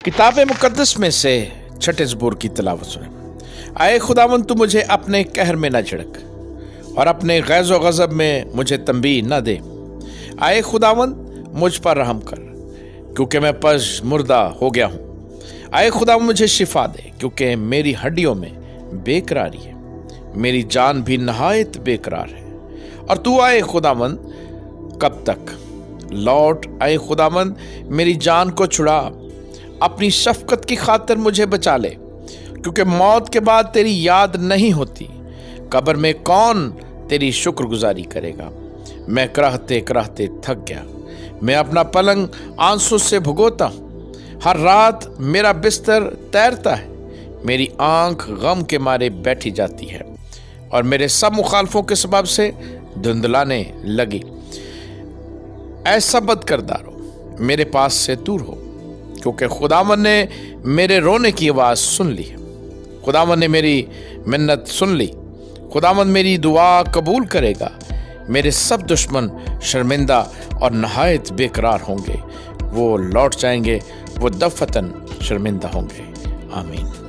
किताब मुकद्दस में से छठे ज़बूर की तिलावत सुने। आए खुदावंद, तू मुझे अपने कहर में न झिड़क और अपने गैज़ व गज़ब में मुझे तंबीह न दे। आए खुदावंद, मुझ पर रहम कर, क्योंकि मैं पश मुर्दा हो गया हूँ। आए खुदावंद, मुझे शिफा दे, क्योंकि मेरी हड्डियों में बेकरारी है, मेरी जान भी नहायत बेकरार है। और तू आए खुदावंद, कब तक? लौट आए खुदावंद, मेरी जान को छुड़ा, अपनी शफकत की खातिर मुझे बचा ले, क्योंकि मौत के बाद तेरी याद नहीं होती। कब्र में कौन तेरी शुक्रगुजारी करेगा? मैं कराहते कराहते थक गया, मैं अपना पलंग आंसू से भुगोता हूँ। हर रात मेरा बिस्तर तैरता है, मेरी आंख गम के मारे बैठी जाती है और मेरे सब मुखालफों के सबब से धुंधलाने लगी। ऐसा बदकिरदारो, मेरे पास से दूर हो, क्योंकि खुदावन ने मेरे रोने की आवाज़ सुन ली है। खुदावन ने मेरी मिन्नत सुन ली। खुदावन मेरी दुआ कबूल करेगा। मेरे सब दुश्मन शर्मिंदा और नहायत बेकरार होंगे। वो लौट जाएंगे, वो दफतन शर्मिंदा होंगे। आमीन।